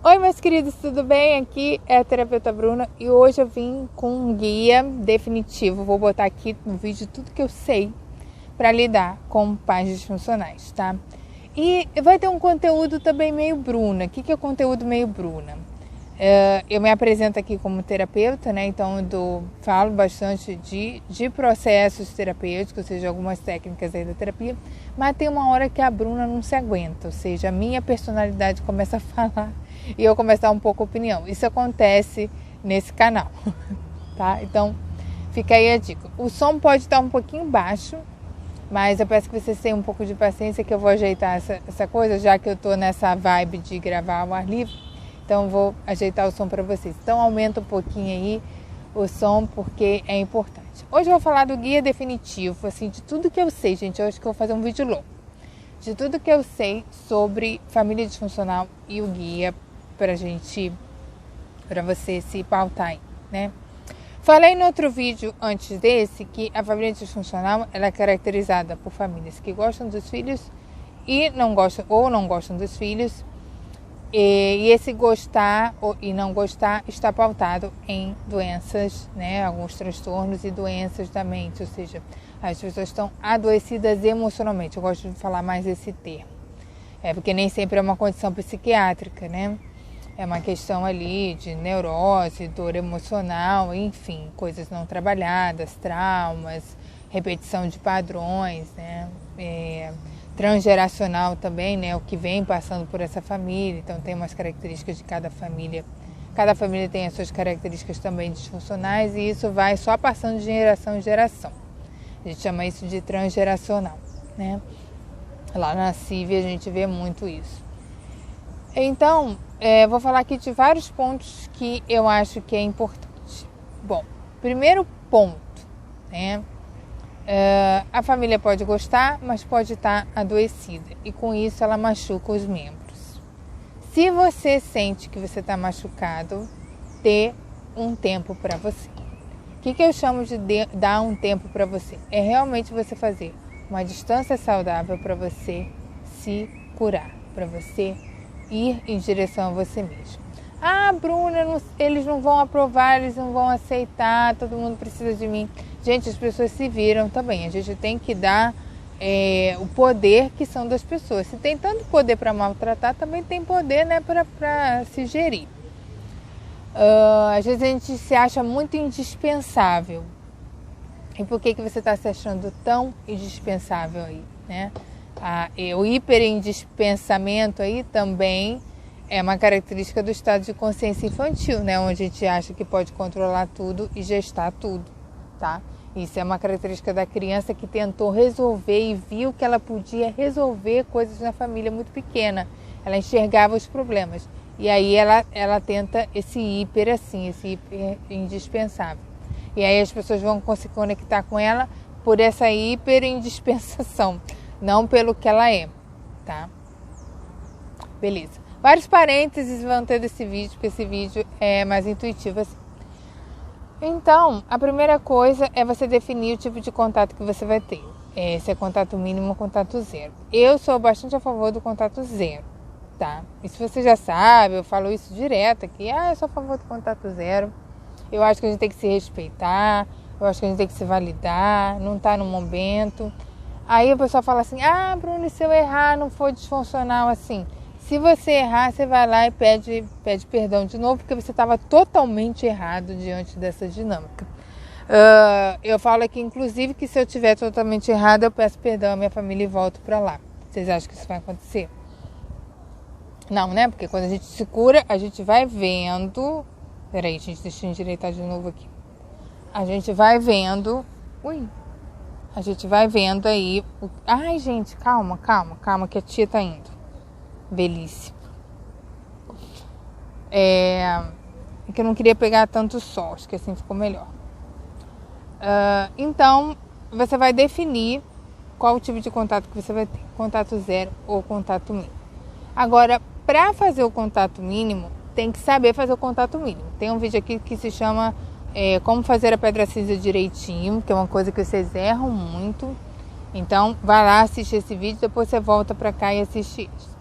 Oi, meus queridos, tudo bem? Aqui é a terapeuta Bruna e hoje eu vim com um guia definitivo. Vou botar aqui no vídeo tudo que eu sei para lidar com pais disfuncionais, tá? E vai ter um conteúdo também meio Bruna. O que é o conteúdo meio Bruna? Eu me apresento aqui como terapeuta, né? Então eu falo bastante de processos terapêuticos, ou seja, algumas técnicas aí da terapia, mas tem uma hora que a Bruna não se aguenta, ou seja, a minha personalidade começa a falar e eu começo a dar um pouco a opinião. Isso acontece nesse canal, tá? Então fica aí a dica. O som pode estar um pouquinho baixo, mas eu peço que vocês tenham um pouco de paciência que eu vou ajeitar essa coisa, já que eu tô nessa vibe de gravar ao ar livre. Então eu vou ajeitar o som para vocês. Então aumenta um pouquinho aí o som porque é importante. Hoje eu vou falar do guia definitivo, assim, de tudo que eu sei, gente. Eu acho que eu vou fazer um vídeo longo. De tudo que eu sei sobre família disfuncional e o guia para você se pautar aí, né? Falei no outro vídeo antes desse que a família disfuncional ela é caracterizada por famílias que gostam dos filhos e não gostam dos filhos. E esse gostar e não gostar está pautado em doenças, né? Alguns transtornos e doenças da mente, ou seja, as pessoas estão adoecidas emocionalmente. Eu gosto de falar mais esse termo, porque nem sempre é uma condição psiquiátrica, né? É uma questão ali de neurose, dor emocional, enfim, coisas não trabalhadas, traumas, repetição de padrões, né? Transgeracional também, né? O que vem passando por essa família. Então tem umas características de cada família. Cada família tem as suas características também disfuncionais e isso vai só passando de geração em geração. A gente chama isso de transgeracional, né? Lá na CIV a gente vê muito isso. Então, vou falar aqui de vários pontos que eu acho que é importante. Bom, primeiro ponto, né? A família pode gostar, mas pode estar adoecida e com isso ela machuca os membros. Se você sente que você está machucado, dê um tempo para você. O que eu chamo de dar um tempo para você? É realmente você fazer uma distância saudável para você se curar, para você ir em direção a você mesmo. Ah, Bruna, eles não vão aprovar, eles não vão aceitar, todo mundo precisa de mim. Gente, as pessoas se viram também. A gente tem que dar o poder que são das pessoas. Se tem tanto poder para maltratar, também tem poder, né, para se gerir. Às vezes a gente se acha muito indispensável. E por que você está se achando tão indispensável aí, né? O hiperindispensamento aí também é uma característica do estado de consciência infantil, né? Onde a gente acha que pode controlar tudo e gestar tudo, tá? Isso é uma característica da criança que tentou resolver e viu que ela podia resolver coisas na família muito pequena. Ela enxergava os problemas. E aí ela tenta esse hiper indispensável. E aí as pessoas vão se conectar com ela por essa hiper indispensação, não pelo que ela é, tá? Beleza. Vários parênteses vão ter desse vídeo, porque esse vídeo é mais intuitivo assim. Então, a primeira coisa é você definir o tipo de contato que você vai ter. Se é contato mínimo ou contato zero. Eu sou bastante a favor do contato zero, tá? Isso você já sabe, eu falo isso direto aqui. Eu sou a favor do contato zero. Eu acho que a gente tem que se respeitar, eu acho que a gente tem que se validar, não tá no momento. Aí o pessoal fala assim, Bruno, e se eu errar, não for disfuncional assim? Se você errar, você vai lá e pede perdão de novo, porque você estava totalmente errado diante dessa dinâmica. Eu falo aqui, inclusive, que se eu estiver totalmente errado, eu peço perdão à minha família e volto para lá. Vocês acham que isso vai acontecer? Não, né? Porque quando a gente se cura, a gente vai vendo... Peraí, gente, deixa eu endireitar de novo aqui. A gente vai vendo... A gente vai vendo aí... Ai, gente, calma, que a tia tá indo. Velhice. Que eu não queria pegar tanto sol, acho que assim ficou melhor. Então, você vai definir qual o tipo de contato que você vai ter. Contato zero ou contato mínimo. Agora, para fazer o contato mínimo, tem que saber fazer o contato mínimo. Tem um vídeo aqui que se chama Como Fazer a Pedra Cinza Direitinho, que é uma coisa que vocês erram muito. Então, vai lá, assiste esse vídeo, depois você volta para cá e assiste isso.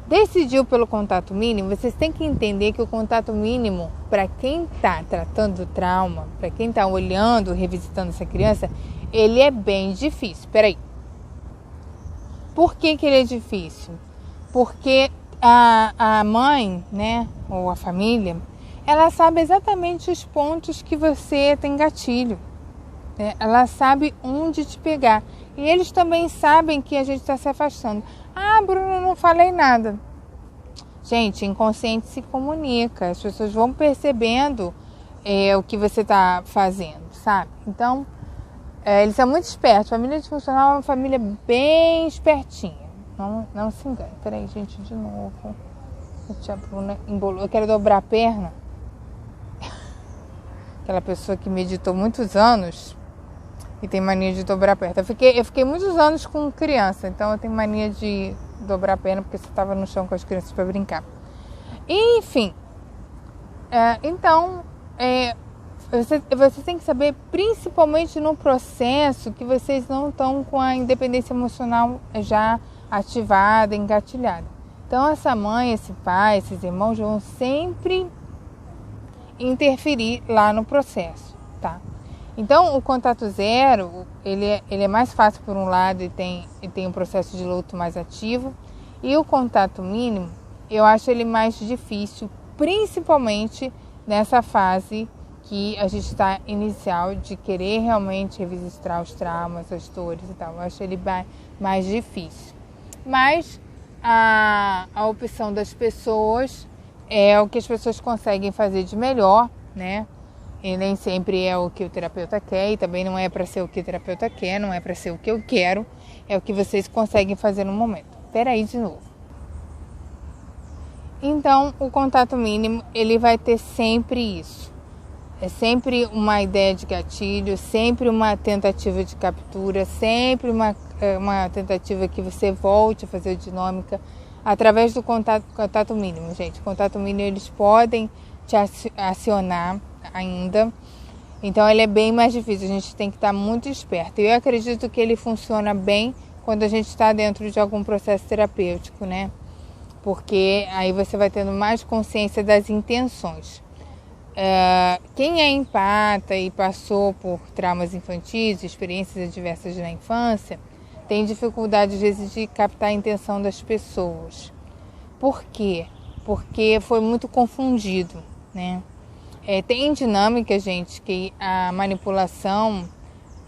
Decidiu pelo contato mínimo, vocês têm que entender que o contato mínimo, para quem está tratando do trauma, para quem está olhando, revisitando essa criança, ele é bem difícil. Peraí. Por que ele é difícil? Porque a mãe, né, ou a família, ela sabe exatamente os pontos que você tem gatilho. Né? Ela sabe onde te pegar. E eles também sabem que a gente está se afastando. Ah, Bruno, não falei nada. Gente, inconsciente se comunica. As pessoas vão percebendo o que você está fazendo, sabe? Então, eles são muito espertos. A família disfuncional é uma família bem espertinha. Não se engane. Peraí, gente, de novo. A tia Bruna embolou. Eu quero dobrar a perna. Aquela pessoa que meditou muitos anos e tem mania de dobrar a perna. Eu fiquei muitos anos com criança, então eu tenho mania de dobrar a perna porque você estava no chão com as crianças para brincar. E, enfim, você tem que saber, principalmente no processo, que vocês não estão com a independência emocional já ativada, engatilhada. Então, essa mãe, esse pai, esses irmãos vão sempre interferir lá no processo, tá? Então, o contato zero, ele é mais fácil por um lado e tem um processo de luto mais ativo. E o contato mínimo, eu acho ele mais difícil, principalmente nessa fase que a gente está inicial de querer realmente revisitar os traumas, as dores e tal. Eu acho ele mais difícil. Mas a opção das pessoas é o que as pessoas conseguem fazer de melhor, né? E nem sempre é o que o terapeuta quer, e também não é para ser o que o terapeuta quer, não é para ser o que eu quero, é o que vocês conseguem fazer no momento. Peraí de novo. Então, o contato mínimo, ele vai ter sempre isso. É sempre uma ideia de gatilho, sempre uma tentativa de captura, sempre uma tentativa que você volte a fazer dinâmica através do contato mínimo, gente. O contato mínimo, eles podem te acionar ainda, então ele é bem mais difícil, a gente tem que estar muito esperto. Eu acredito que ele funciona bem quando a gente está dentro de algum processo terapêutico, né? Porque aí você vai tendo mais consciência das intenções. Quem é empata e passou por traumas infantis, experiências adversas na infância, tem dificuldade às vezes de captar a intenção das pessoas. Por quê? Porque foi muito confundido, né? Tem dinâmica, gente, que a manipulação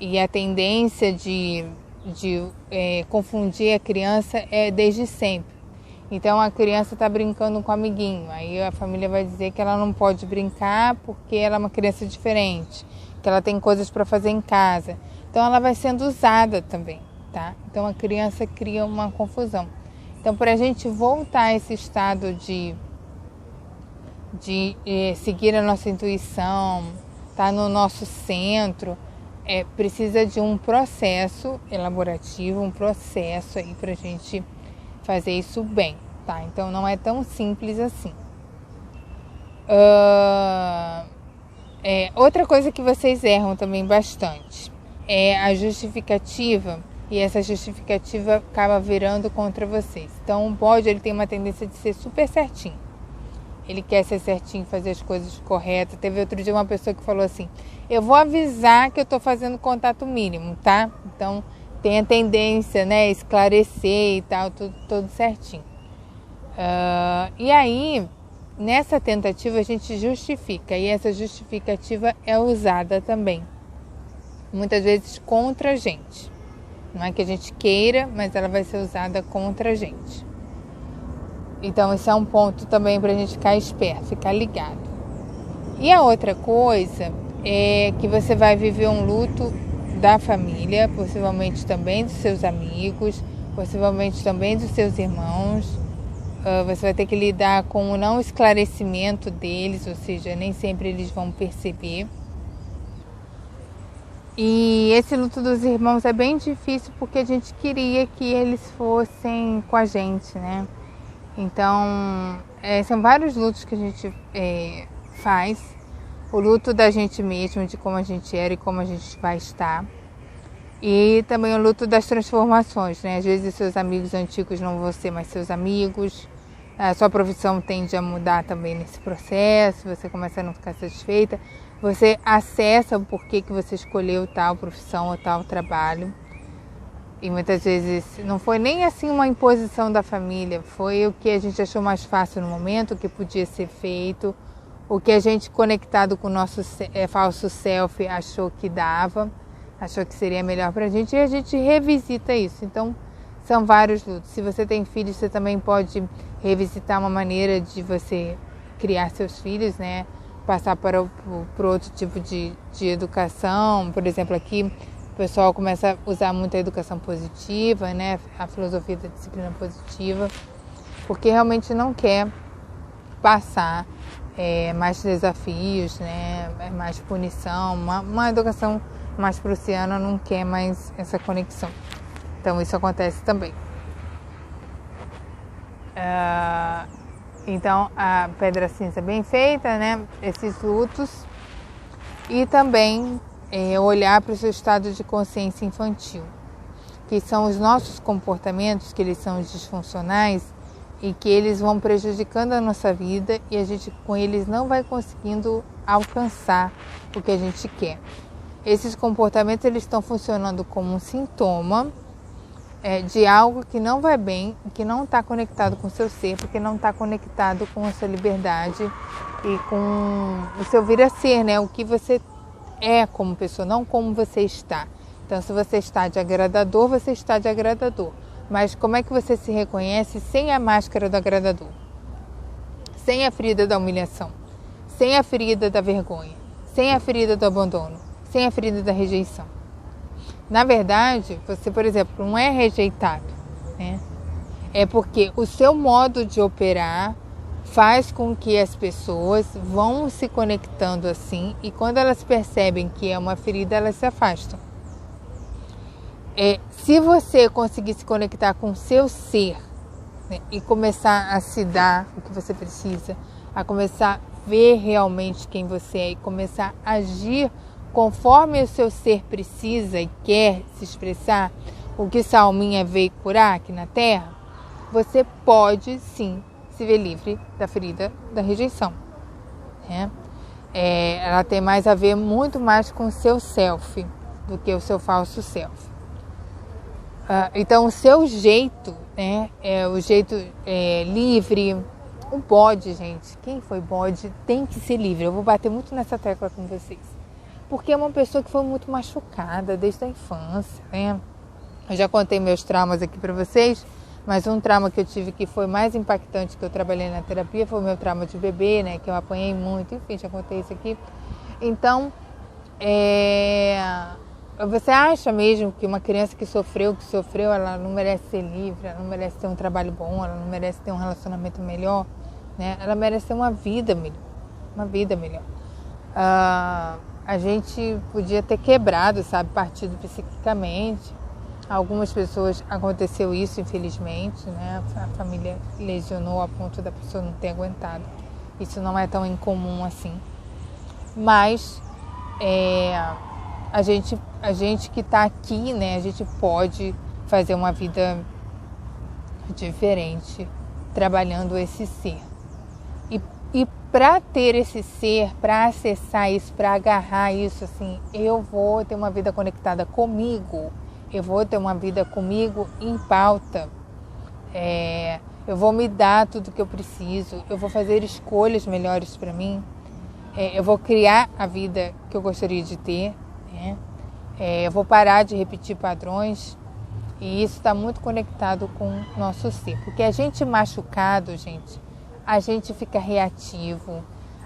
e a tendência de confundir a criança é desde sempre. Então a criança está brincando com o amiguinho, aí a família vai dizer que ela não pode brincar porque ela é uma criança diferente, que ela tem coisas para fazer em casa. Então ela vai sendo usada também, tá? Então a criança cria uma confusão. Então, para a gente voltar a esse estado de seguir a nossa intuição, tá no nosso centro, precisa de um processo elaborativo, um processo aí para a gente fazer isso bem, tá? Então não é tão simples assim. Outra coisa que vocês erram também bastante é a justificativa, e essa justificativa acaba virando contra vocês. Então o bode, ele tem uma tendência de ser super certinho. Ele quer ser certinho, fazer as coisas corretas. Teve outro dia uma pessoa que falou assim: eu vou avisar que eu estou fazendo contato mínimo, tá? Então tem a tendência, né, esclarecer e tal, tudo certinho. E aí, nessa tentativa a gente justifica, e essa justificativa é usada também, muitas vezes contra a gente. Não é que a gente queira, mas ela vai ser usada contra a gente. Então esse é um ponto também para a gente ficar esperto, ficar ligado. E a outra coisa é que você vai viver um luto da família, possivelmente também dos seus amigos, possivelmente também dos seus irmãos. Você vai ter que lidar com o não esclarecimento deles, ou seja, nem sempre eles vão perceber. E esse luto dos irmãos é bem difícil porque a gente queria que eles fossem com a gente, né? Então, são vários lutos que a gente faz. O luto da gente mesmo, de como a gente era e como a gente vai estar. E também o luto das transformações, né? Às vezes seus amigos antigos não vão ser mais seus amigos. A sua profissão tende a mudar também nesse processo, você começa a não ficar satisfeita, você acessa o porquê que você escolheu tal profissão ou tal trabalho. E muitas vezes não foi nem assim uma imposição da família, foi o que a gente achou mais fácil no momento, o que podia ser feito, o que a gente conectado com o nosso falso self achou que dava, achou que seria melhor pra gente, e a gente revisita isso. Então, são vários lutos. Se você tem filhos, você também pode revisitar uma maneira de você criar seus filhos, né? Passar para outro tipo de educação. Por exemplo, aqui o pessoal começa a usar muito a educação positiva, né? A filosofia da disciplina positiva, porque realmente não quer passar mais desafios, né? Mais punição. Uma educação mais prussiana não quer mais essa conexão. Então isso acontece também. Então a pedra cinza bem feita, né? Esses lutos. E também olhar para o seu estado de consciência infantil, que são os nossos comportamentos, que eles são disfuncionais e que eles vão prejudicando a nossa vida e a gente com eles não vai conseguindo alcançar o que a gente quer. Esses comportamentos eles estão funcionando como um sintoma de algo que não vai bem, que não está conectado com o seu ser, porque não está conectado com a sua liberdade e com o seu vir a ser, né? O que você é como pessoa, não como você está. Então, se você está de agradador, você está de agradador. Mas como é que você se reconhece sem a máscara do agradador? Sem a ferida da humilhação, sem a ferida da vergonha, sem a ferida do abandono, sem a ferida da rejeição. Na verdade, você, por exemplo, não é rejeitado, né? É porque o seu modo de operar faz com que as pessoas vão se conectando assim e quando elas percebem que é uma ferida, elas se afastam. Se você conseguir se conectar com o seu ser, né, e começar a se dar o que você precisa, a começar a ver realmente quem você é e começar a agir conforme o seu ser precisa e quer se expressar, o que Salminha veio curar aqui na Terra, você pode sim se ver livre da ferida da rejeição, né? Ela tem mais a ver muito mais com o seu self do que o seu falso self. Então o seu jeito, né, o jeito livre. O bode, gente, quem foi bode tem que ser livre. Eu vou bater muito nessa tecla com vocês. Porque é uma pessoa que foi muito machucada desde a infância, né? Eu já contei meus traumas aqui para vocês, mas um trauma que eu tive que foi mais impactante que eu trabalhei na terapia foi o meu trauma de bebê, né? Que eu apanhei muito, enfim, já contei isso aqui. Então, você acha mesmo que uma criança que sofreu, ela não merece ser livre, ela não merece ter um trabalho bom, ela não merece ter um relacionamento melhor, né? Ela merece ter uma vida melhor. A gente podia ter quebrado, sabe, partido psiquicamente. Algumas pessoas aconteceu isso, infelizmente, né? A família lesionou a ponto da pessoa não ter aguentado. Isso não é tão incomum assim. Mas a gente que está aqui, né? A gente pode fazer uma vida diferente, trabalhando esse ser. E para ter esse ser, para acessar isso, para agarrar isso, assim, eu vou ter uma vida conectada comigo, eu vou ter uma vida comigo em pauta, eu vou me dar tudo que eu preciso, eu vou fazer escolhas melhores para mim, eu vou criar a vida que eu gostaria de ter, né? Eu vou parar de repetir padrões. E isso está muito conectado com o nosso ser. Porque a gente machucado, gente, a gente fica reativo,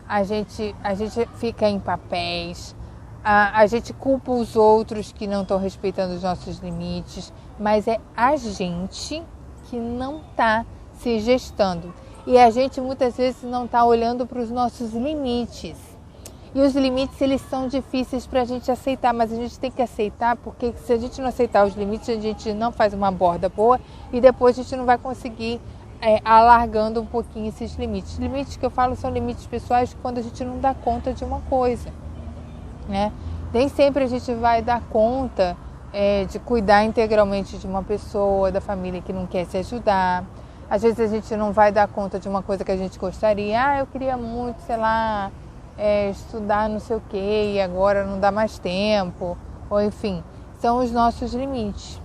a gente fica em papéis, a gente culpa os outros que não estão respeitando os nossos limites, mas é a gente que não está se gestando. E a gente muitas vezes não está olhando para os nossos limites. E os limites, eles são difíceis para a gente aceitar, mas a gente tem que aceitar, porque se a gente não aceitar os limites, a gente não faz uma borda boa e depois a gente não vai conseguir alargando um pouquinho esses limites. Limites que eu falo são limites pessoais quando a gente não dá conta de uma coisa, né? Nem sempre a gente vai dar conta de cuidar integralmente de uma pessoa, da família que não quer se ajudar. Às vezes a gente não vai dar conta de uma coisa que a gente gostaria. Eu queria muito, sei lá, estudar não sei o quê e agora não dá mais tempo. Ou enfim, são os nossos limites.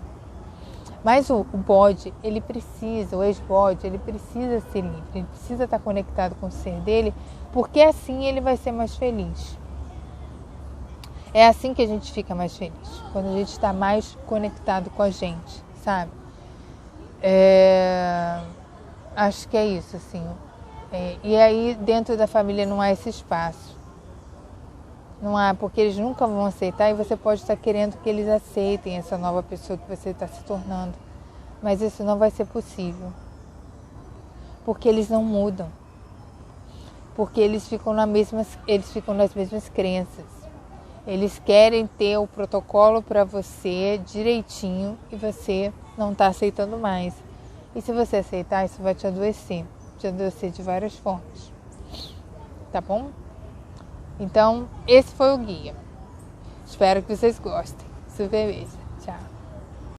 Mas o bode, ele precisa, o ex-bode, ele precisa ser livre, ele precisa estar conectado com o ser dele, porque assim ele vai ser mais feliz. É assim que a gente fica mais feliz, quando a gente está mais conectado com a gente, sabe? Acho que é isso, assim. E aí, dentro da família não há esse espaço. Não há, porque eles nunca vão aceitar e você pode estar querendo que eles aceitem essa nova pessoa que você está se tornando. Mas isso não vai ser possível. Porque eles não mudam. Porque eles ficam nas mesmas crenças. Eles querem ter o protocolo para você direitinho e você não está aceitando mais. E se você aceitar, isso vai te adoecer de várias formas. Tá bom? Então, esse foi o guia. Espero que vocês gostem. Super beijo. Tchau.